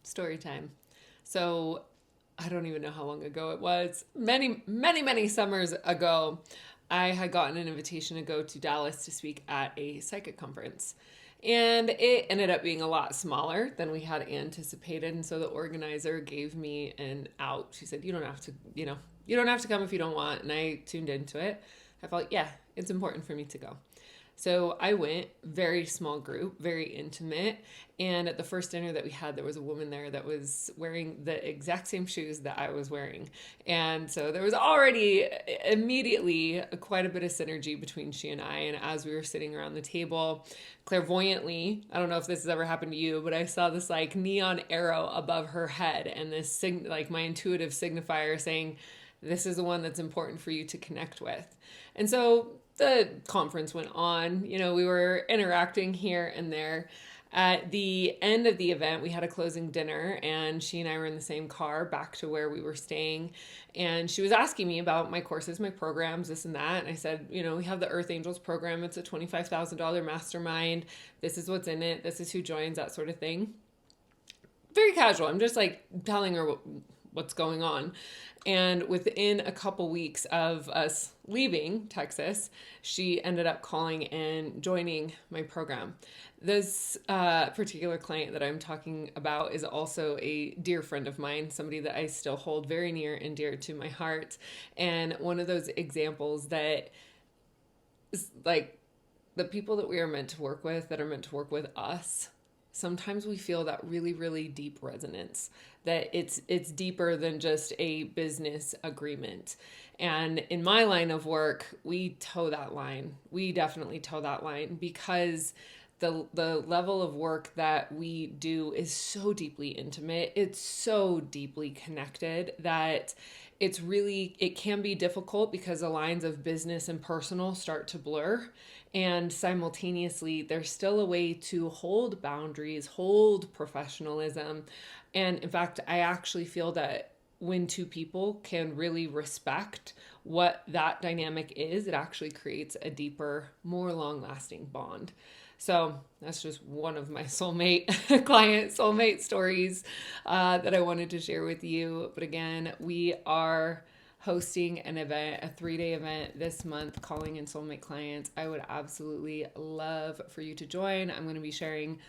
Story time. So I don't even know how long ago it was. Many summers ago, I had gotten an invitation to go to Dallas to speak at a psychic conference. And it ended up being a lot smaller than we had anticipated. And so the organizer gave me an out. She said, you don't have to, you don't have to come if you don't want. And I tuned into it. I felt, yeah, it's important for me to go. So I went, very small group, very intimate. And at the first dinner that we had, there was a woman there that was wearing the exact same shoes that I was wearing. And so there was already immediately quite a bit of synergy between she and I. And as we were sitting around the table, clairvoyantly, I don't know if this has ever happened to you, but I saw this like neon arrow above her head and this like my intuitive signifier saying, this is the one that's important for you to connect with. And so the conference went on. We were interacting here and there. At the end of the event, we had a closing dinner, and she and I were in the same car back to where we were staying. And she was asking me about my courses, my programs, this and that. And I said, we have the Earth Angels program. It's a $25,000 mastermind. This is what's in it. This is who joins, that sort of thing. Very casual. I'm just like telling her what's going on. And within a couple weeks of us leaving Texas, she ended up calling and joining my program. This particular client that I'm talking about is also a dear friend of mine, somebody that I still hold very near and dear to my heart. And one of those examples that is like the people that we are meant to work with, that are meant to work with us, sometimes we feel that really deep resonance, that it's deeper than just a business agreement. And in my line of work, we toe that line. We definitely toe that line because the level of work that we do is so deeply intimate. It's so deeply connected that it can be difficult because the lines of business and personal start to blur. And simultaneously, there's still a way to hold boundaries, hold professionalism. And in fact, I actually feel that when two people can really respect what that dynamic is, it actually creates a deeper, more long lasting bond. So that's just one of my soulmate client soulmate stories that I wanted to share with you. But again, we are hosting an event, a 3-day event this month, calling in soulmate clients. I would absolutely love for you to join. I'm going to be sharing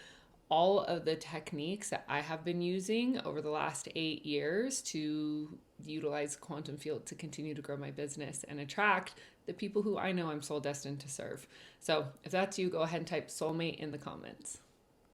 all of the techniques that I have been using over the last 8 years to utilize quantum field to continue to grow my business and attract the people who I know I'm soul destined to serve. So if that's you, go ahead and type soulmate in the comments.